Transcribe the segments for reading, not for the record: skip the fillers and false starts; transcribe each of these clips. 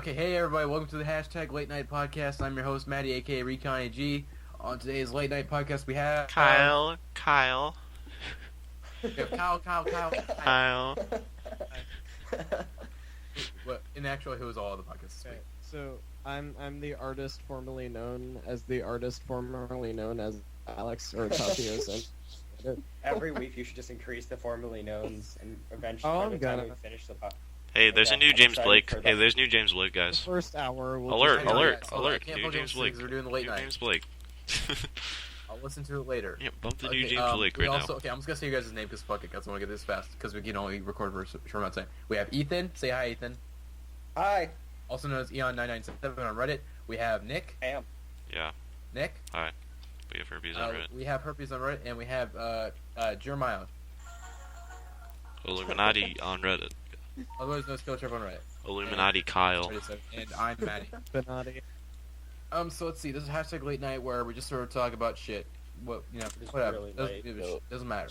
Okay, hey everybody, welcome to the hashtag Late Night Podcast. I'm your host, Matty, aka Recon AG. On today's Late Night Podcast, we have... Kyle. We have Kyle. Kyle. Well, in actual, who was all of the podcasts this Okay, week? so I'm the artist formerly known as Alex or Tapios. Every week you should just increase the formerly knowns, and eventually Oh, by I'm the time gonna. we finish the podcast. Hey, there's a new I'm James excited Blake. for Hey, that. there's new James Blake, The guys. first hour will Alert, I know, alert, yeah, so I alert. can't New plug James those Blake. things, we're doing the late New night. James Blake. I'll listen to it later. Yeah, bump the new Okay, James Blake we right also, now. Okay, I'm just gonna say your guys' name because fuck it, guys. I want to get this fast because we can only record for a short amount of time. We have Ethan. Say hi, Ethan. Hi, Also known as Eon997 on Reddit. We have Nick. I am. Yeah, Nick. we have herpes on Reddit. We have Herpes on Reddit, and we have Jeremiah. Illuminati on Reddit. Otherwise known as Killer Trip on Reddit. Illuminati Kyle. And I'm Matty. Benati. So let's see. This is hashtag late night where we just sort of talk about shit. What It's whatever. really Doesn't, late. give a shit. Doesn't matter.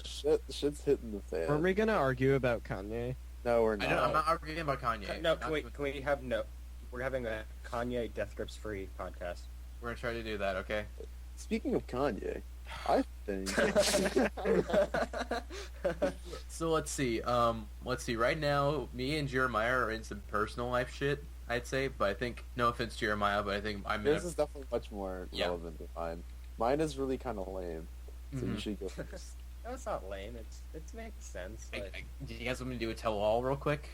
Shit's hitting the fan. Are we gonna argue about Kanye? No, we're I'm not. not arguing about Kanye. No, Not can we doing- have no? We're having a Kanye Death Grips free podcast. We're gonna try to do that. Okay. Speaking of Kanye, I think So let's see. Right now, me and Jeremiah are in some personal life shit. I'd say, but I think no offense, Jeremiah, but I think I'm in. yours is definitely much more Yeah. relevant than mine. Mine is really kind of lame, so you Mhm. should go first. No, it's not lame. It makes sense. Do you guys want me to do a tell all real quick?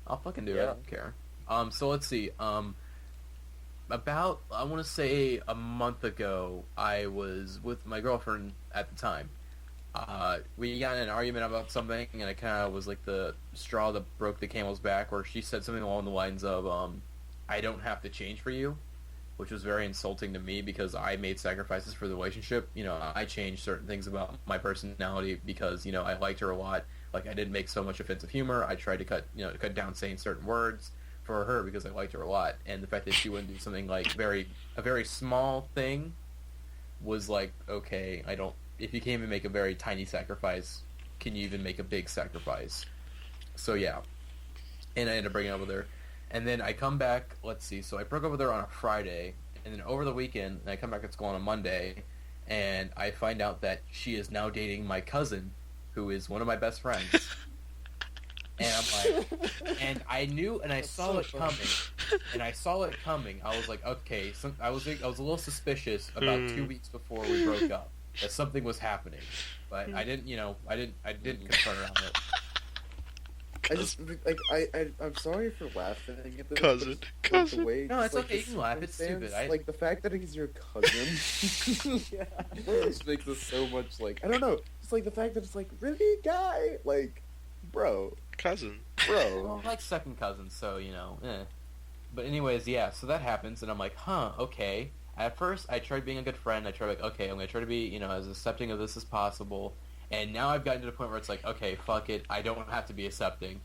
I'll fucking do it. I Yeah. don't care. So let's see. About I want to say a month ago, I was with my girlfriend at the time. We got in an argument about something, and it kind of was like the straw that broke the camel's back, where she said something along the lines of, "I don't have to change for you," which was very insulting to me because I made sacrifices for the relationship. You know, I changed certain things about my personality because I liked her a lot. Like I didn't make so much offensive humor. I tried to cut down saying certain words for her because I liked her a lot, and the fact that she wouldn't do something like a very small thing was like, okay, I don't. If you can't even make a very tiny sacrifice, can you even make a big sacrifice? So yeah, and I ended up breaking up with her, and then I come back. Let's see. So I broke up with her on a Friday, and then over the weekend, I come back at school on a Monday, and I find out that she is now dating my cousin, who is one of my best friends. And I'm like, and I knew, and I saw it coming. I was like, okay. I was a little suspicious about 2 weeks before we broke up that something was happening, but I didn't confront her on it. I just I'm sorry for laughing at this. Cousin. but, like, the way No, it's like, okay, the you can laugh, it's stupid, circumstance, like the fact that he's your cousin, just makes it so much like I don't know. It's like the fact that it's like really guy, like bro. Cousin. Well, I'm like second cousins, so eh. But anyways, yeah. So that happens, and I'm like, huh, okay. At first, I tried being a good friend. I tried like, okay, I'm gonna try to be, as accepting of this as possible. And now I've gotten to the point where it's like, okay, fuck it. I don't have to be accepting.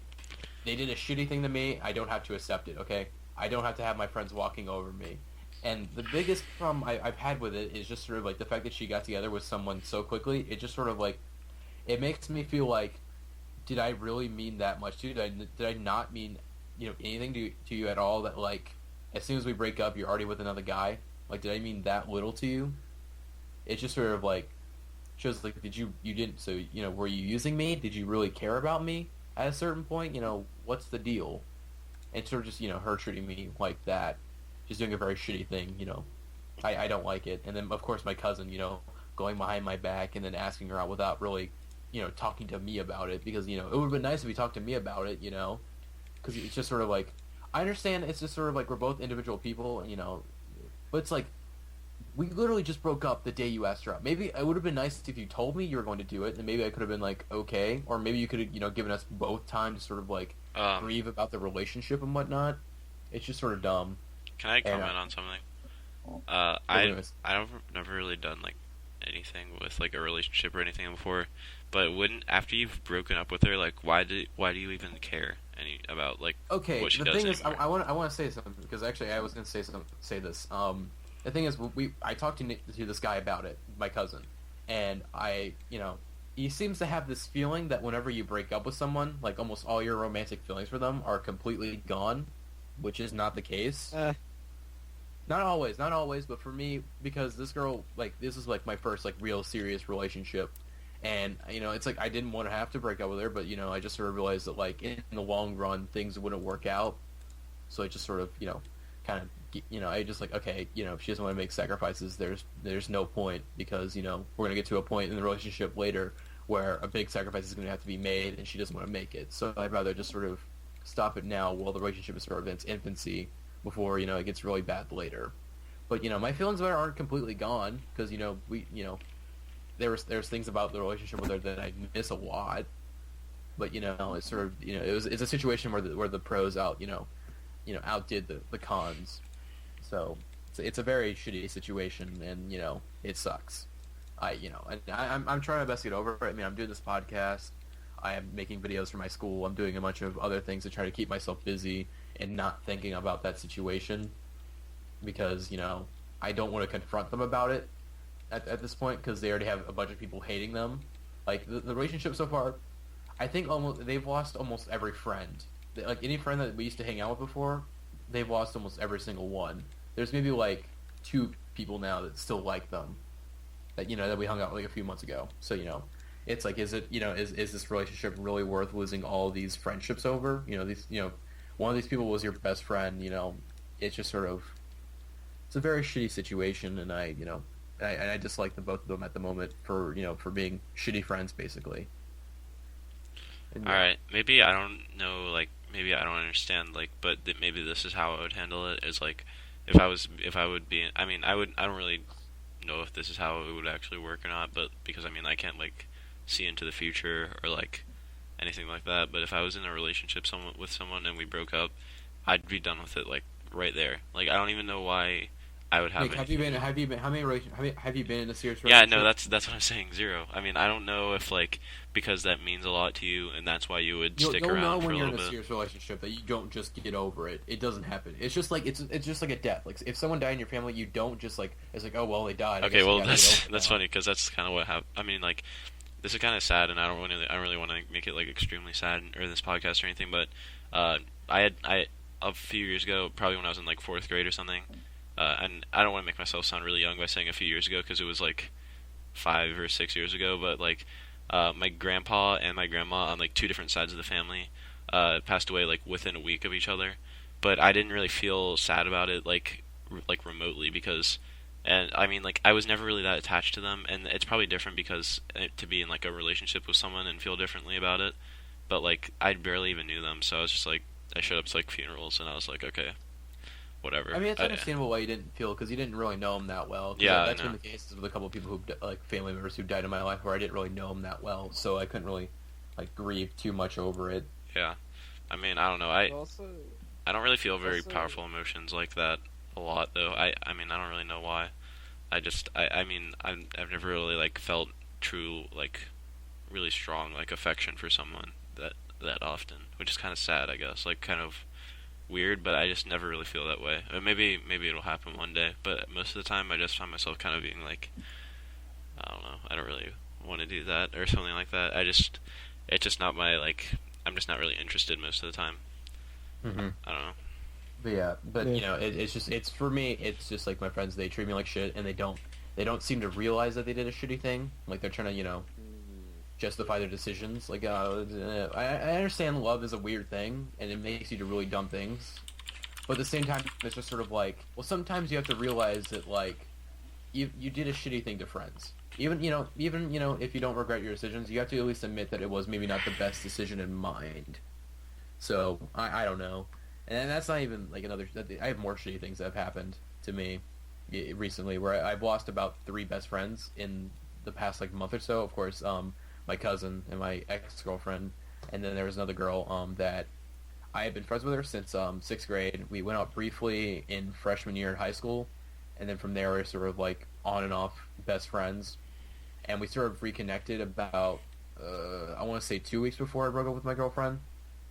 They did a shitty thing to me. I don't have to accept it. Okay, I don't have to have my friends walking over me. And the biggest problem I've had with it is just sort of like the fact that she got together with someone so quickly. It just sort of like, it makes me feel like, did I really mean that much to you? Did I not mean, anything to you at all? That like, as soon as we break up, you're already with another guy. Like, did I mean that little to you? It's just sort of like, shows like, you didn't, so, were you using me? Did you really care about me at a certain point? What's the deal? And sort of just, her treating me like that, just doing a very shitty thing, I don't like it. And then, of course, my cousin, going behind my back and then asking her out without really, talking to me about it, because, it would have been nice if he talked to me about it, because it's just sort of like, I understand it's just sort of like we're both individual people, but it's like, we literally just broke up the day you asked her out. Maybe it would have been nice if you told me you were going to do it, and maybe I could have been like, okay, or maybe you could have, given us both time to sort of like grieve about the relationship and whatnot. It's just sort of dumb. Can I comment on something? I've never really done like anything with like a relationship or anything before, but after you've broken up with her, like why do you even care about like what she the does thing is, anymore? I want to say something, because actually I was going to say this. The thing is, I talked to this guy about it, my cousin, and he seems to have this feeling that whenever you break up with someone, like almost all your romantic feelings for them are completely gone, which is not the case. Not always, but for me, because this girl, like, this is like my first like real serious relationship, and it's like I didn't want to have to break up with her, but I just sort of realized that like in the long run things wouldn't work out, so I just sort of kind of I just like, okay, if she doesn't want to make sacrifices, there's no point, because we're gonna get to a point in the relationship later where a big sacrifice is gonna have to be made, and she doesn't want to make it. So I'd rather just sort of stop it now while the relationship is sort of in its infancy, before it gets really bad later. But my feelings about her aren't completely gone, because we there's things about the relationship with her that I miss a lot. But it's sort of it's a situation where the pros outdid the cons. So it's a very shitty situation, and it sucks. I'm trying my best to get over it. I mean, I'm doing this podcast. I am making videos for my school. I'm doing a bunch of other things to try to keep myself busy and not thinking about that situation, because I don't want to confront them about it at this point, because they already have a bunch of people hating them. Like the relationship so far, I think they've lost almost every friend. Like any friend that we used to hang out with before, they've lost almost every single one. There's maybe like 2 people now that still like them, that that we hung out like a few months ago. So it's like, is this relationship really worth losing all these friendships over? These one of these people was your best friend. It's just sort of, it's a very shitty situation, and I dislike the both of them at the moment for for being shitty friends, basically. And, all right, maybe I don't know, like maybe I don't understand, like, but maybe this is how I would handle it. Is like if I would be, I mean, I don't really know if this is how it would actually work or not, but because I can't like see into the future or like anything like that. But if I was in a relationship with someone and we broke up, I'd be done with it like right there. Like I don't even know why I would have. Nick, have you been in a serious relationship? Yeah, no, that's what I'm saying. 0. I mean, I don't know if like because that means a lot to you and that's why you would stick around for a little bit. You'll know when you're in a serious relationship that you don't just get over it. It doesn't happen. It's just like it's just like a death. Like if someone died in your family, you don't just like, it's like, oh well, they died. Okay, well that's funny, because that's kind of what happened. I mean, like, this is kind of sad, and I don't really want to make it like extremely sad or this podcast or anything. But I a few years ago, probably when I was in like 4th grade or something. And I don't want to make myself sound really young by saying a few years ago, because it was like 5 or 6 years ago. But like my grandpa and my grandma on like 2 different sides of the family passed away like within a week of each other. But I didn't really feel sad about it like remotely, because, and I mean, like, I was never really that attached to them, and it's probably different because to be in like a relationship with someone and feel differently about it. But like I barely even knew them, so I was just like, I showed up to like funerals and I was like, okay, whatever. I mean, it's understandable why you didn't feel, because you didn't really know them that well. Yeah, that's been the cases with a couple of people like family members who died in my life, where I didn't really know them that well, so I couldn't really like grieve too much over it. Yeah, I mean, I don't know. I don't really feel very powerful emotions like that a lot, though. I mean, I don't really know why. I mean, I've never really like felt true, like really strong like affection for someone that often, which is kind of sad, I guess. Like kind of weird, but I just never really feel that way. Maybe it'll happen one day, but most of the time I just find myself kind of being like, I don't know, I don't really want to do that or something like that. It's just not my, like, I'm just not really interested most of the time. Mm-hmm. I don't know. But it's for me, it's just like my friends, they treat me like shit, and they don't seem to realize that they did a shitty thing. Like they're trying to, justify their decisions. Like, I understand love is a weird thing, and it makes you do really dumb things. But at the same time, it's just sort of like, well, sometimes you have to realize that, like, you did a shitty thing to friends. Even if you don't regret your decisions, you have to at least admit that it was maybe not the best decision in mind. So, I don't know. And that's not even, like, I have more shitty things that have happened to me recently, where I've lost about 3 best friends in the past, like, month or so. Of course, my cousin and my ex-girlfriend, and then there was another girl that I had been friends with her since 6th grade. We went out briefly in freshman year in high school, and then from there we were sort of like on and off best friends, and we sort of reconnected about I want to say 2 weeks before I broke up with my girlfriend.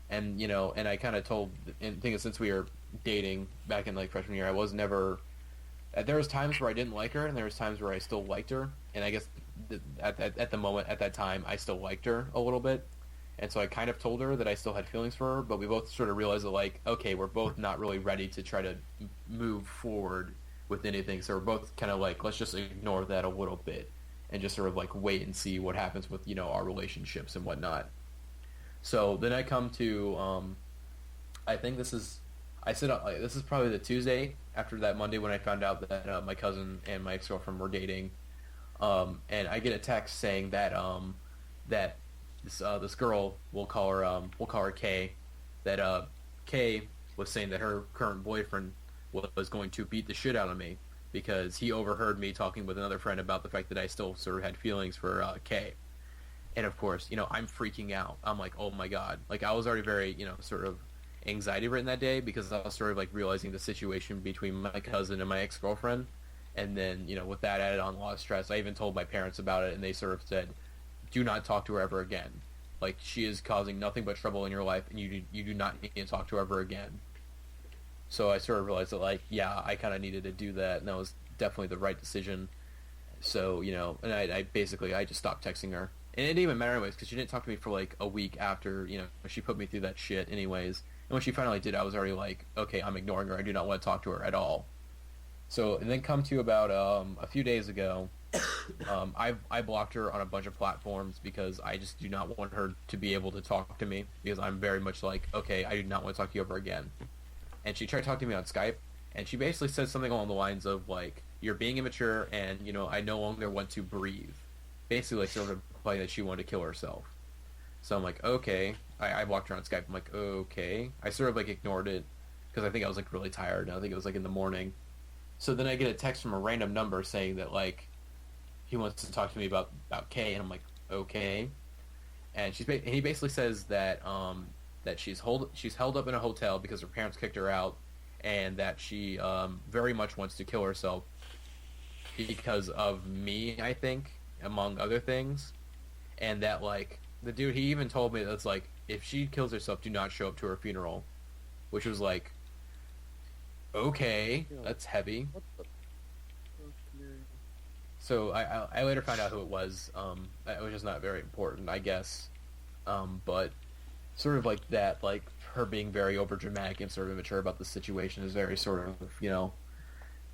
And and I kind of told, and thinking since we were dating back in like freshman year, I was never. There was times where I didn't like her, and there was times where I still liked her. And I guess at the moment, at that time, I still liked her a little bit. And so I kind of told her that I still had feelings for her, but we both sort of realized that, like, okay, we're both not really ready to try to move forward with anything. So we're both kind of like, let's just ignore that a little bit and just sort of like wait and see what happens with, our relationships and whatnot. So then I come to, I think this is probably the Tuesday after that Monday when I found out that my cousin and my ex-girlfriend were dating. And I get a text saying that that this girl, we'll call her Kay, that Kay was saying that her current boyfriend was going to beat the shit out of me because he overheard me talking with another friend about the fact that I still sort of had feelings for Kay. And of course, I'm freaking out. I'm like, oh my god. Like, I was already very, sort of anxiety ridden that day because I was sort of like realizing the situation between my cousin and my ex-girlfriend. And then, with that added on a lot of stress, I even told my parents about it, and they sort of said, do not talk to her ever again. Like, she is causing nothing but trouble in your life, and you do not need to talk to her ever again. So I sort of realized that, like, yeah, I kind of needed to do that, and that was definitely the right decision. So, and I basically just stopped texting her. And it didn't even matter anyways, because she didn't talk to me for, like, a week after, she put me through that shit anyways. And when she finally did, I was already like, okay, I'm ignoring her. I do not want to talk to her at all. So, and then come to about a few days ago, I blocked her on a bunch of platforms because I just do not want her to be able to talk to me because I'm very much like, okay, I do not want to talk to you ever again. And she tried to talk to me on Skype, and she basically said something along the lines of, like, you're being immature, and, I no longer want to breathe. Basically, like, sort of implying that she wanted to kill herself. So I'm like, okay. I blocked her on Skype. I'm like, okay. I sort of, like, ignored it because I think I was, like, really tired, and I think it was, like, in the morning. So then I get a text from a random number saying that, like, he wants to talk to me about Kay, and I'm like, okay. And he basically says that that she's held up in a hotel because her parents kicked her out, and that she very much wants to kill herself because of me, I think, among other things. And that, like, the dude, he even told me that's like, if she kills herself, do not show up to her funeral, which was like, okay, that's heavy. What the fuck, man? So I later found out who it was. It was just not very important, I guess. But sort of like that, like her being very overdramatic and sort of immature about the situation is very sort of,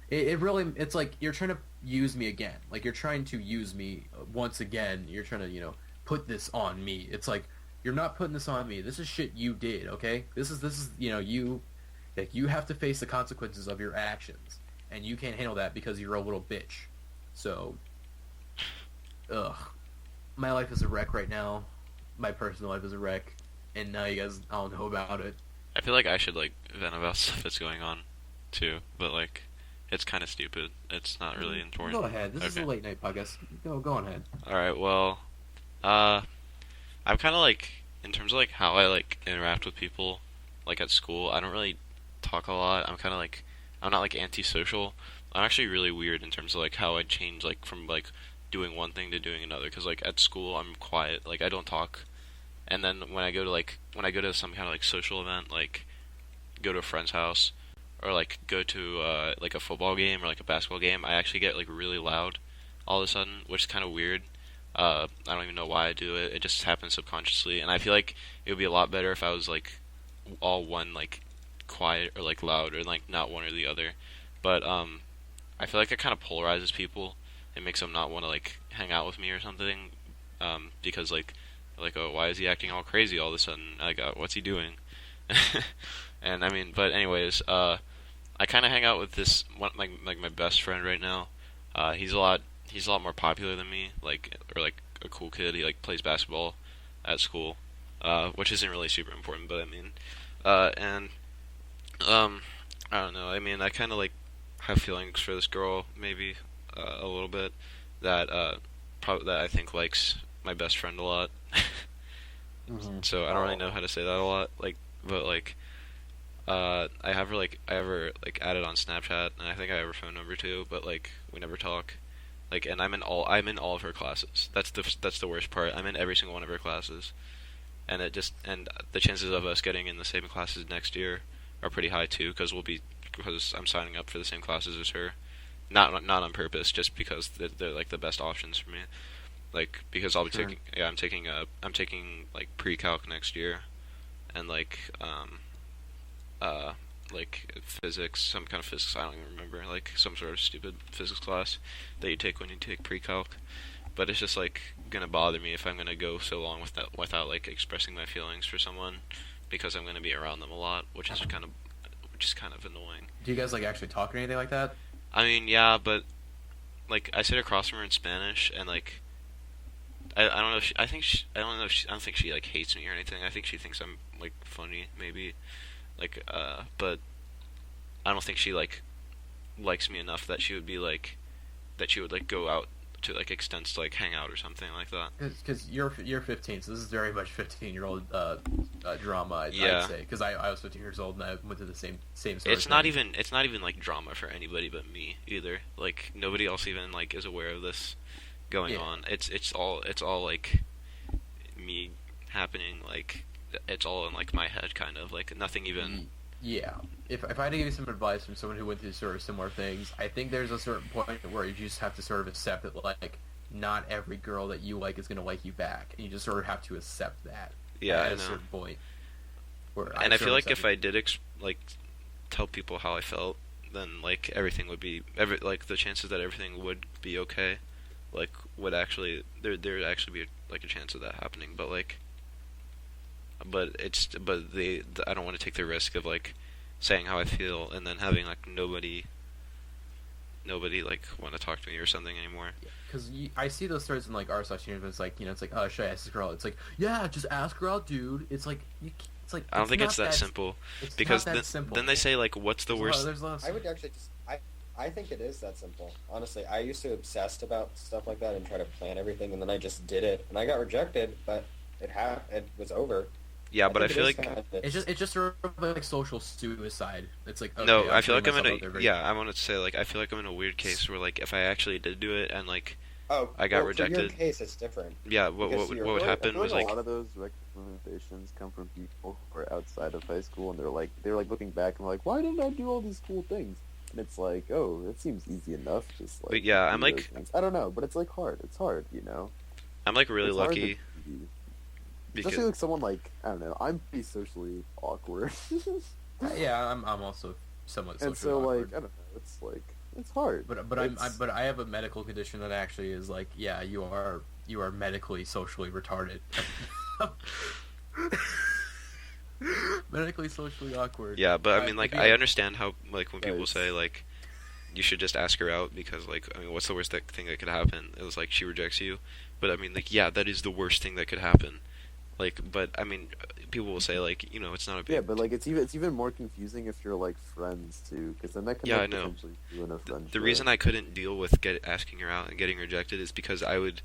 it really, it's like you're trying to use me again. Like, you're trying to use me once again. You're trying to, put this on me. It's like, you're not putting this on me. This is shit you did, okay? This is you, like, you have to face the consequences of your actions, and you can't handle that because you're a little bitch. So, my life is a wreck right now. My personal life is a wreck, and now you guys all know about it. I feel like I should, like, vent about stuff that's going on, too, but, like, it's kind of stupid. It's not really important. Go ahead. This is a late night podcast. Go on ahead. Alright, well, I'm kind of, like, in terms of, like, how I, like, interact with people, like, at school, I don't really talk a lot. I'm kind of, like, I'm not, like, antisocial. I'm actually really weird in terms of, like, how I change, like, from, like, doing one thing to doing another. Because, like, at school, I'm quiet. Like, I don't talk. And then when I go to some kind of, like, social event, like, go to a friend's house, or, like, go to, like, a football game or, like, a basketball game, I actually get, like, really loud all of a sudden, which is kind of weird. I don't even know why I do it. It just happens subconsciously. And I feel like it would be a lot better if I was, like, all one, like, quiet or, like, loud, or, like, not one or the other. But, I feel like it kind of polarizes people. It makes them not want to, like, hang out with me or something. Because, like, oh, why is he acting all crazy all of a sudden? Like, what's he doing? And, I mean, but anyways, I kind of hang out with this one, like my best friend right now. He's a lot more popular than me, like, or like a cool kid. He, like, plays basketball at school, which isn't really super important, but I mean, I don't know. I mean, I kind of, like, have feelings for this girl, maybe a little bit, that that I think likes my best friend a lot. Mm-hmm. So I don't really know how to say that a lot, like, but, like, I have her, like, I have her, like, added on Snapchat, and I think I have her phone number too, but, like, we never talk. Like, and I'm in all of her classes. That's the worst part. I'm in every single one of her classes, and the chances of us getting in the same classes next year are pretty high too, because I'm signing up for the same classes as her, not on purpose, just because they're like the best options for me. like because I'll be Sure. I'm taking like pre-calc next year, and like physics, some kind of physics, I don't even remember, like some sort of stupid physics class that you take when you take pre-calc. But it's just like gonna bother me if I'm gonna go so long without like expressing my feelings for someone, because I'm gonna be around them a lot, which is kind of annoying. Do you guys like actually talk or anything like that? I mean, yeah, but like I sit across from her in Spanish, and like I don't know. If she, I think she, I don't know. If she, I don't think she like hates me or anything. I think she thinks I'm like funny, maybe. Like, but I don't think she like likes me enough that she would be like that she would like go out to like extents to like hang out or something like that. Because you're 15, so this is very much 15-year-old drama. I'd Yeah. say because I was 15 years old and I went to the same sort It's of not thing. even like drama for anybody but me either. Like nobody else even like is aware of this going Yeah. on. It's all like me happening. Like it's all in like my head, kind of like nothing even. Yeah. If I had to give you some advice from someone who went through sort of similar things, I think there's a certain point where you just have to sort of accept that, like, not every girl that you like is going to like you back. And you just sort of have to accept that Yeah, at I a know. certain point. And I feel like if I did like tell people how I felt, then like everything would be like the chances that everything would be okay, like would actually there'd actually be like a chance of that happening. But like, I don't want to take the risk of like saying how I feel and then having like nobody like want to talk to me or something anymore. Because I see those stories in, like, r/uni, but it's like, it's like, oh, should I ask this girl? It's like, yeah, just ask her out, dude. It's like, it's like, I don't think not it's that simple, It's because not that simple. then they say like, what's the worst? There's a lot of I would actually just I think it is that simple. Honestly, I used to obsess about stuff like that and try to plan everything, and then I just did it, and I got rejected, but it was over. Yeah, but I think feel it is like kind of- It's just sort of like social suicide. It's like, okay, no, I I'm feel like I'm putting in myself out there a I wanted to say like I feel like I'm in a weird case where like if I actually did do it and like Oh, I got well, for rejected. your case, it's different. yeah, what Because what you're- what would I feel happen like was a like lot of those recommendations come from people who are outside of high school, and they're like looking back and like, why didn't I do all these cool things? And it's like, oh, it seems easy enough. Just like, But yeah, I'm do those like- things. I don't know, but it's like hard. It's hard, you know. I'm like really It's hard to lucky be- because Especially like someone like, I don't know, I'm pretty socially awkward. Yeah, I'm also somewhat socially And so awkward. like, I don't know, it's hard. But I have a medical condition that actually is like, yeah, you are medically socially retarded. Medically socially awkward. yeah, but I mean like if I you- understand how like when people Nice. say like you should just ask her out because like I mean what's the worst thing that could happen? It was like she rejects you, but I mean like yeah, that is the worst thing that could happen. Like, but I mean, people will say like, it's not a big. Yeah, but like it's even more confusing if you're like friends too, because then that can Yeah, like, I know. potentially ruin a friendship. The reason I couldn't deal with asking her out and getting rejected is because I would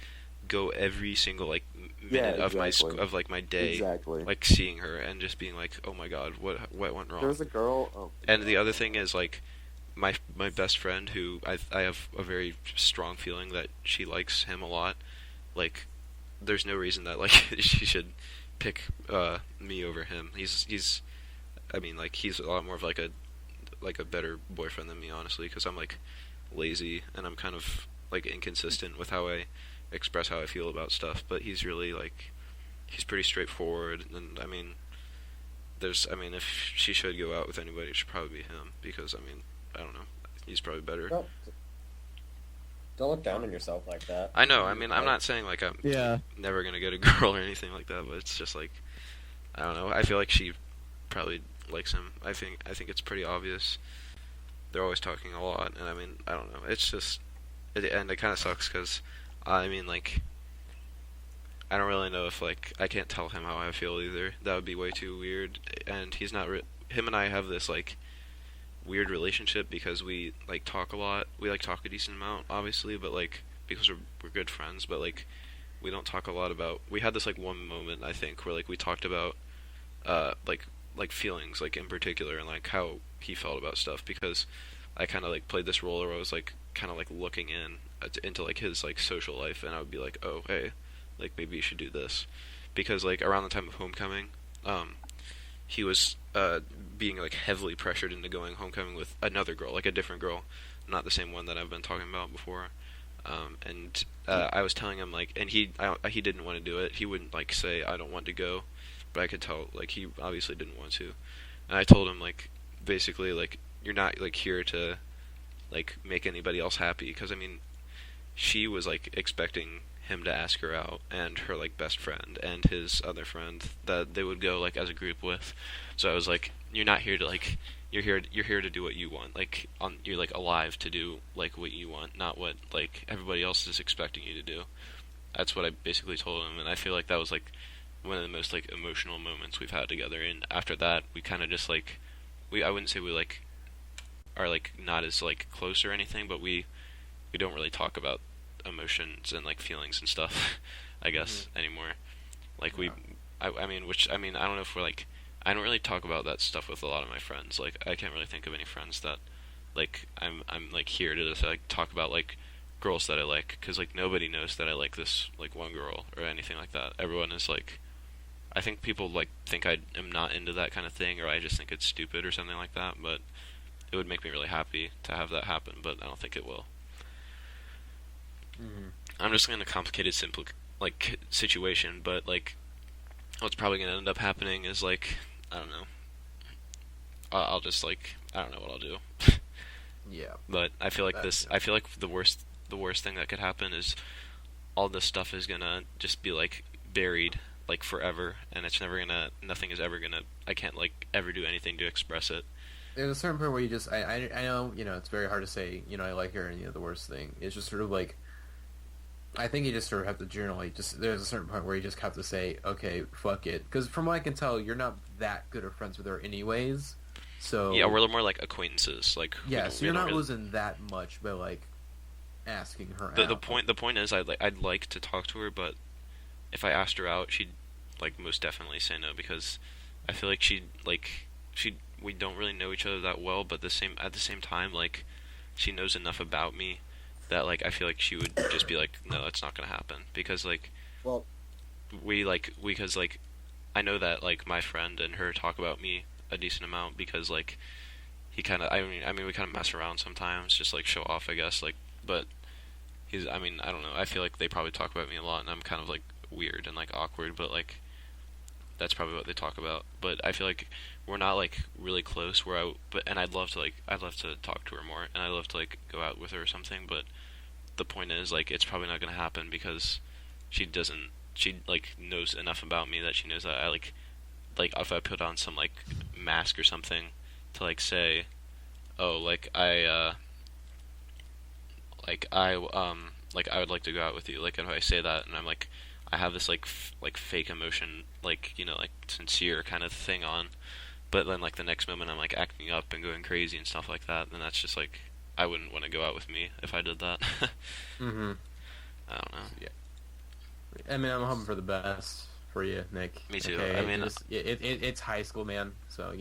go every single like minute Yeah, of my exactly. of like my day, Exactly. like seeing her and just being like, oh my god, what went wrong? There was a girl. Oh, And the other thing is like my best friend who I have a very strong feeling that she likes him a lot. Like, there's no reason that like she should pick me over him. He's I mean like he's a lot more of like a better boyfriend than me, honestly, because I'm like lazy and I'm kind of like inconsistent with how I express how I feel about stuff. But he's really like he's pretty straightforward, and I mean if she should go out with anybody, it should probably be him, because I mean I don't know, he's probably better. Don't look down on yourself like that. I know. I mean, I'm not saying like I'm Yeah. never gonna get a girl or anything like that, but it's just like I don't know. I feel like she probably likes him. I think it's pretty obvious. They're always talking a lot, and I mean, I don't know. It's just and it kind of sucks because I mean, like I don't really know if like I can't tell him how I feel either. That would be way too weird. And he's not. Him and I have this like weird relationship because we like talk a lot. We like talk a decent amount, obviously, but like because we're good friends, but like we don't talk a lot about. We had this like one moment, I think, where like we talked about like feelings, like in particular, and like how he felt about stuff, because I kind of like played this role where I was like kind of like looking into like his like social life, and I would be like, oh hey, like maybe you should do this, because like around the time of homecoming, he was being like heavily pressured into going homecoming with another girl, like a different girl, not the same one that I've been talking about before. And I was telling him like, and he didn't want to do it. He wouldn't like say I don't want to go, but I could tell like he obviously didn't want to. And I told him like basically like you're not like here to like make anybody else happy, because I mean she was like expecting him to ask her out, and her like best friend and his other friend that they would go like as a group with. So I was like, you're not here to like you're here to do what you want. Like you're like alive to do like what you want, not what like everybody else is expecting you to do. That's what I basically told him, and I feel like that was like one of the most like emotional moments we've had together. And after that, we kind of just like I wouldn't say we like are like not as like close or anything, but we don't really talk about emotions and like feelings and stuff I guess anymore. Like I mean which I mean I don't know if we're like I don't really talk about that stuff with a lot of my friends. Like I can't really think of any friends that like I'm like here to just like talk about like girls that I like, because like nobody knows that I like this like one girl or anything like that. Everyone is like, I think people like think I am not into that kind of thing, or I just think it's stupid or something like that, but it would make me really happy to have that happen, but I don't think it will. I'm just in a complicated, simple like situation, but like what's probably gonna end up happening is like I don't know. I'll just like I don't know what I'll do. Yeah. But I feel like I feel like the worst thing that could happen is all this stuff is gonna just be like buried like forever, and it's never gonna. Nothing is ever gonna. I can't like ever do anything to express it. There's a certain point where you just I know it's very hard to say I like her, and the worst thing is just sort of like. I think you just sort of have to generally there's a certain point where you just have to say, okay, fuck it. Because from what I can tell, you're not that good of friends with her anyways. So yeah, we're more like acquaintances. Like yeah, so you're not losing that much by like asking her out. The point is, I'd like to talk to her, but if I asked her out, she'd like most definitely say no, because I feel like we don't really know each other that well, but at the same time like she knows enough about me that like I feel like she would just be like, no, it's not gonna happen, because like because like I know that like my friend and her talk about me a decent amount, because like he kind of I mean we kind of mess around sometimes, just like show off I guess, like, but I don't know, I feel like they probably talk about me a lot, and I'm kind of like weird and like awkward, but like that's probably what they talk about. But I feel like we're not like really close and I'd love to talk to her more, and I'd love to like go out with her or something, but the point is like it's probably not going to happen, because she like knows enough about me that she knows that I like if I put on some like mask or something to like say, oh, like I would like to go out with you, like if I say that and I'm like I have this like fake emotion, like like sincere kind of thing on, but then like the next moment I'm like acting up and going crazy and stuff like that, then that's just like I wouldn't want to go out with me if I did that. I don't know. Yeah. I mean, I'm hoping for the best for you, Nick. Me too. Okay? I mean, it's high school, man. So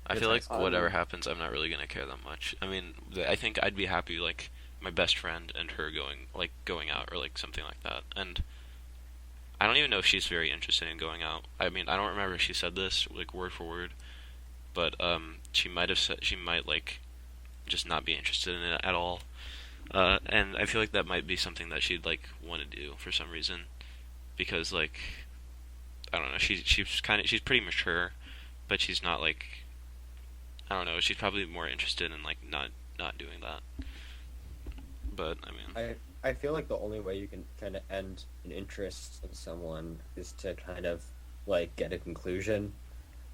I feel like whatever happens, I'm not really gonna care that much. I mean, I think I'd be happy like my best friend and her going out or like something like that. And I don't even know if she's very interested in going out. I mean, I don't remember if she said this like word for word, but she might have said she might like just not be interested in it at all. And I feel like that might be something that she'd like want to do for some reason, because like I don't know, she's pretty mature, but she's not like, I don't know, she's probably more interested in like not doing that. But I mean, I feel like the only way you can kind of end an interest in someone is to kind of like get a conclusion.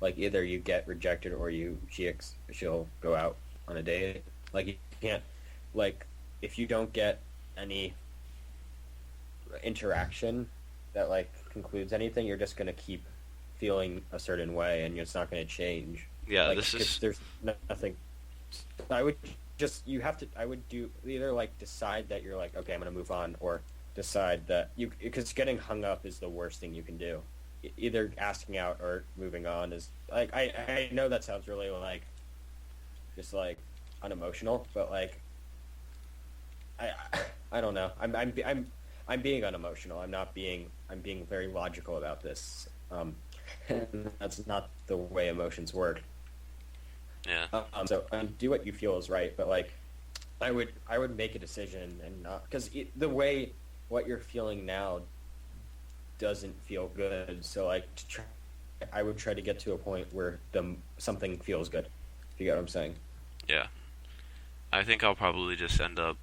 Like either you get rejected or she'll go out on a date. Like you can't, like if you don't get any interaction that like concludes anything, you're just gonna keep feeling a certain way, and it's not gonna change. Yeah, like, this is. There's nothing. I would do either like decide that you're like, okay, I'm gonna move on, or decide that because getting hung up is the worst thing you can do. Either asking out or moving on is like, I know that sounds really like just like unemotional, but like I don't know. I'm being unemotional. I'm being very logical about this. That's not the way emotions work. Yeah. So do what you feel is right, but like I would make a decision and not because the way what you're feeling now doesn't feel good. So like I would try to get to a point where something feels good. If you get what I'm saying? Yeah. I think I'll probably just end up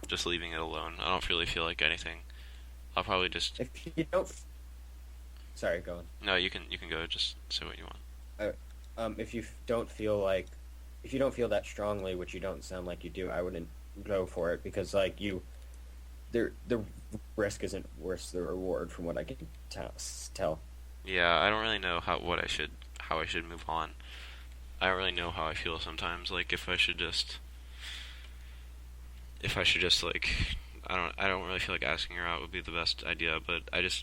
just leaving it alone. I don't really feel like anything. I'll probably just. If you don't, sorry, go on. No, you can go. Just say what you want. If you don't feel that strongly, which you don't sound like you do, I wouldn't go for it because like the risk isn't worth the reward from what I can tell. Yeah, I don't really know how I should move on. I don't really know how I feel sometimes. Like if I should just like I don't really feel like asking her out would be the best idea, but it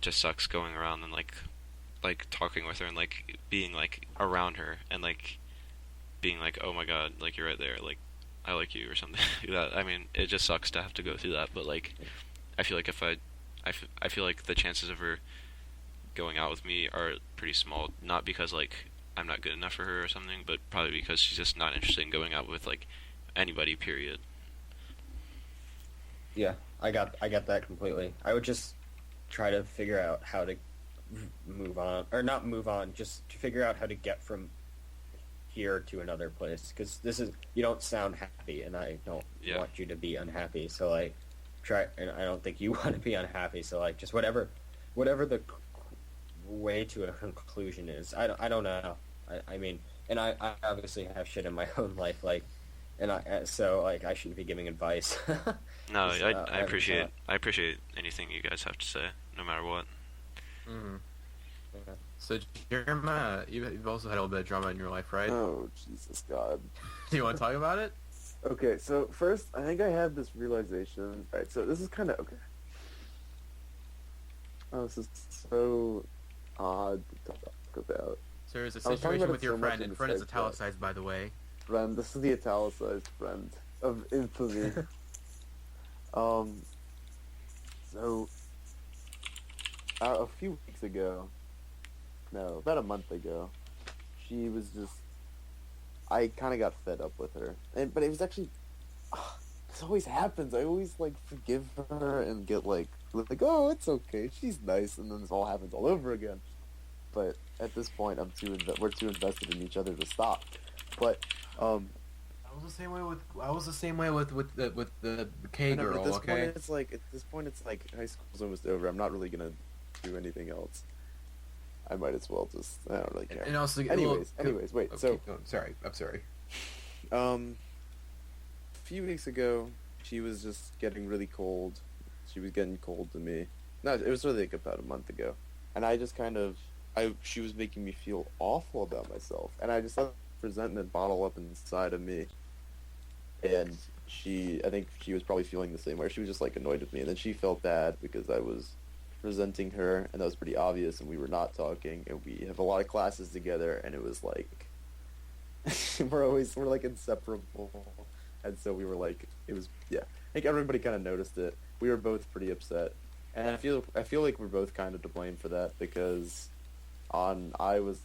just sucks going around and like talking with her and like being like around her and like being like, oh my god, like you're right there, like I like you or something like that. I mean, it just sucks to have to go through that, but like I feel like I feel like the chances of her going out with me are pretty small, not because like I'm not good enough for her or something, but probably because she's just not interested in going out with like anybody, period. Yeah, I got that completely. I would just try to figure out how to move on, or not move on, just to figure out how to get from here to another place. Because you don't sound happy, and I don't want you to be unhappy. So like, and I don't think you want to be unhappy. So like, just whatever the way to a conclusion is. I don't know. I mean, and I obviously have shit in my own life, like. And so like I shouldn't be giving advice. No, I appreciate anything you guys have to say, no matter what. Mm-hmm. Okay. So Jeremiah, you've also had a little bit of drama in your life, right? Oh Jesus God! Do you want to talk about it? Okay, so first I think I had this realization. Alright, so this is kind of okay. Oh, this is so odd to talk about. So there's a situation with your friend, and friend is italicized, by the way. Friend, this is the italicized friend of infamy. So a few weeks ago, no, about a month ago, she was just. I kind of got fed up with her, but it was actually. This always happens. I always like forgive her and get like, oh, it's okay. She's nice, and then this all happens all over again. But at this point, we're too invested in each other to stop. But I was the same way with the K girl. At this point, it's like high school's almost over. I'm not really gonna do anything else. I might as well just. I don't really care. And also, anyways, wait. Okay, I'm sorry. A few weeks ago, she was just getting really cold. She was getting cold to me. No, it was really like about a month ago, and I just she was making me feel awful about myself, and I just let resentment bottle up inside of me. And I think she was probably feeling the same way. She was just like annoyed with me, and then she felt bad because I was resenting her, and that was pretty obvious, and we were not talking, and we have a lot of classes together, and it was like we're like inseparable, and so we were like, it was, yeah, I think everybody kind of noticed it. We were both pretty upset, and I feel like we're both kind of to blame for that, because I was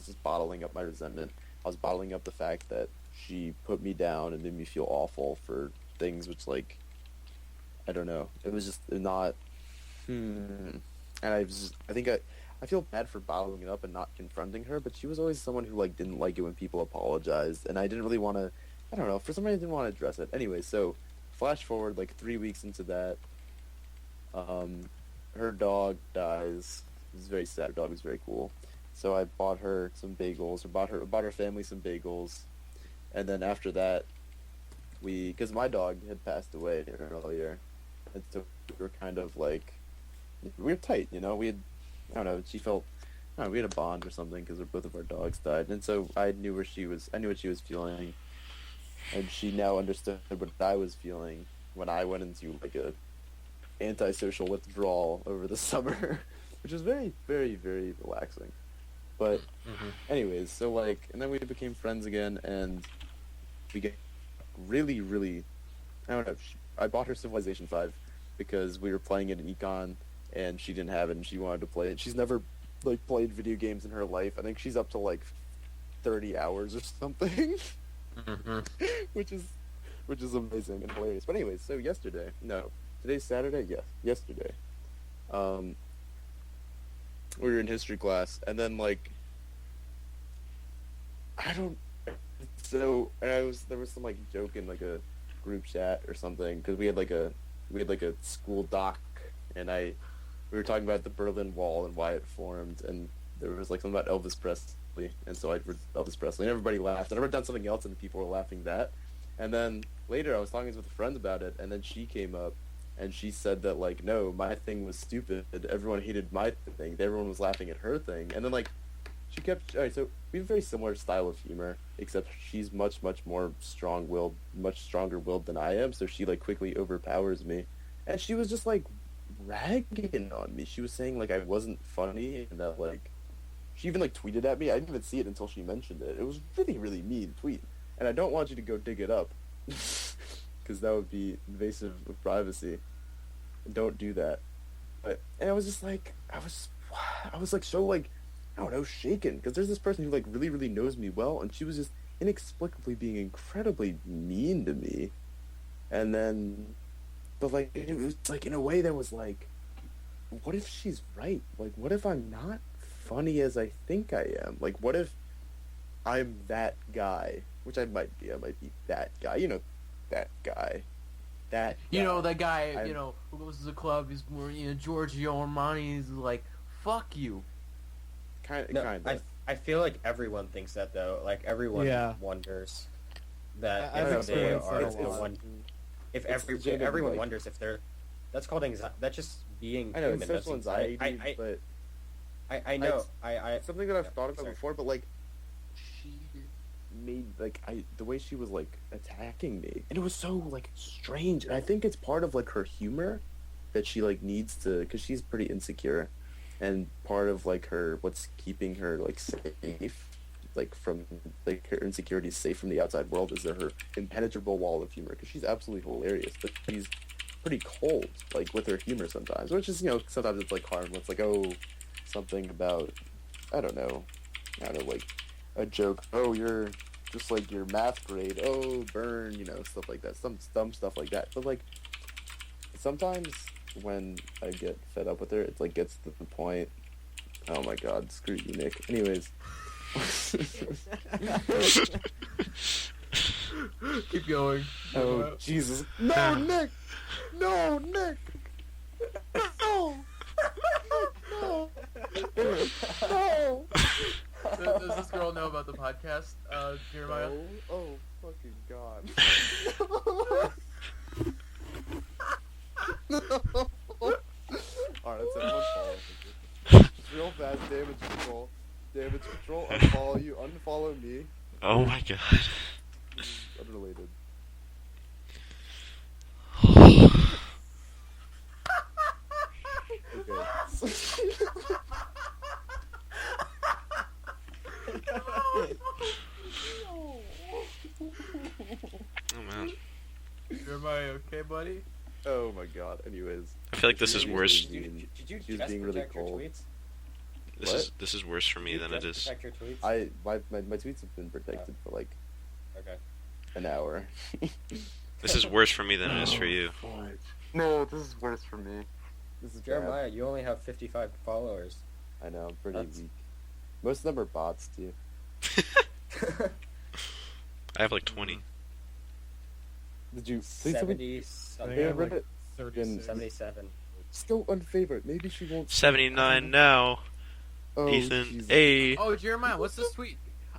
just bottling up my resentment. I was bottling up the fact that she put me down and made me feel awful for things which, like, I don't know. It was just not. And I feel bad for bottling it up and not confronting her, but she was always someone who, like, didn't like it when people apologized, and I didn't really want to. I don't know. For some reason, I didn't want to address it. Anyway, so flash forward like 3 weeks into that. Her dog dies. It was very sad. Her dog was very cool. So I bought her some bagels, or bought her family some bagels, and then after that, because my dog had passed away earlier, and so we were kind of like, we were tight, you know. We had, I don't know, we had a bond or something because both of our dogs died, and so I knew what she was feeling, and she now understood what I was feeling when I went into like a antisocial withdrawal over the summer, which was very, very, very relaxing. But anyways, so like, and then we became friends again, and we get really, really, I don't know, I bought her Civilization 5 because we were playing it in Econ, and she didn't have it, and she wanted to play it. She's never, like, played video games in her life. I think she's up to, like, 30 hours or something. Mhm. which is amazing and hilarious. But anyways, so today's Saturday. Yes, yesterday. We were in history class, and then like I don't. So and there was some like joke in like a group chat or something because we had like a school doc, and we were talking about the Berlin Wall and why it formed, and there was like something about Elvis Presley, and so I read Elvis Presley, and everybody laughed. And I wrote down something else, and people were laughing that. And then later, I was talking with a friend about it, and then she came up, and she said that like, no, my thing was stupid. Everyone hated my thing. Everyone was laughing at her thing, and then like. She kept. Alright, so we have a very similar style of humor, except she's much more strong-willed, much stronger-willed than I am. So she like quickly overpowers me, and she was just like ragging on me. She was saying like I wasn't funny, and that like she even like tweeted at me. I didn't even see it until she mentioned it. It was really mean tweet, and I don't want you to go dig it up, because that would be invasive of privacy. Don't do that. And I was just like I was like so like. I don't know, shaken, because there's this person who like really knows me well, and she was just inexplicably being incredibly mean to me. And then, but like it was like in a way that was like, what if she's right? Like, what if I'm not funny as I think I am? Like, what if I'm that guy, which I might be. I might be that guy. You know, that guy. That you guy. know, that guy, who goes to the club, he's more, Giorgio Armani, he's like, fuck you. Kind of. I feel like everyone thinks that though. Like everyone wonders that I've if they experienced are that a the lot. one. If genuine, everyone like, wonders if they're, that's called anxiety. That's just being I know human. it's social That's anxiety, but I know. it's something that I've thought about sorry. before. But like, she made like the way she was like attacking me, and it was so like strange. And I think it's part of like her humor that she like needs to, because she's pretty insecure. And part of like what's keeping her like safe, like from like her insecurities safe from the outside world, is her impenetrable wall of humor. Because she's absolutely hilarious, but she's pretty cold, like with her humor sometimes. Which is sometimes it's like harmless, like something about I don't know, like a joke. Oh, you're just like your math grade. Oh, burn, stuff like that. Some dumb stuff like that. But like sometimes. When I get fed up with her, it like gets to the point. Oh my god, screw you, Nick. Anyways. Keep going. Oh Jesus! No, Nick! No, Nick! No! No! No! Does this girl know about the podcast, Jeremiah? No. Oh, fucking god. Alright, let's everyone follow me. Just real fast, damage control. Damage control, unfollow you, unfollow me. Oh my god. This is unrelated. Oh man. Jeremiah, okay, buddy? Oh my god, anyways. I feel like this is worse. Did you She was just being really protect your cold. tweets? This is worse for me Did you than it just is. protect your tweets? My tweets have been protected for like Okay. an hour. This is worse for me than it is for you. No, this is worse for me. This is Jeremiah, you only have 55 followers. bad. I know, I'm pretty That's- weak. Most of them are bots too. I have like 20. Did you please tell me? 70 I something. think I have Reddit? like 36. 77. Just go unfavorite. Maybe she won't. 79 now. Oh, Ethan, Jesus. A. Oh, Jeremiah, what's this tweet?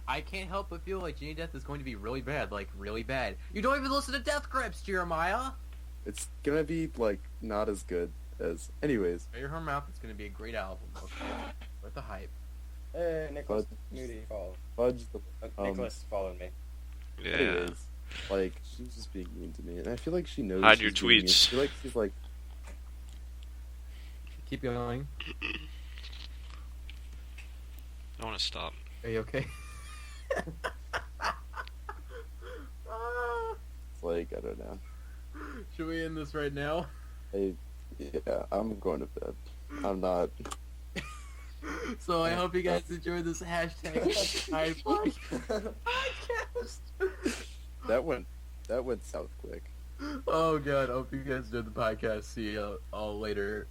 I can't help but feel like Genie Death is going to be really bad, like really bad. You don't even listen to Death Grips, Jeremiah! It's gonna be like not as good as. Anyways, Shut your mouth, it's going to be a great album, okay? Worth the hype. Hey, Nicholas But- Moody followed. Fudge the. Nicholas followed me. Yeah. Anyways, like she's just being mean to me, and I feel like she knows. Hide she's your being mean. tweets. I feel like she's like. Keep going. I want to stop. Are you okay? It's like I don't know. Should we end this right now? Yeah, I'm going to bed. I'm not. So I hope you guys enjoyed this hashtag podcast. that went south quick. Oh god, I hope you guys enjoyed the podcast. See you all later.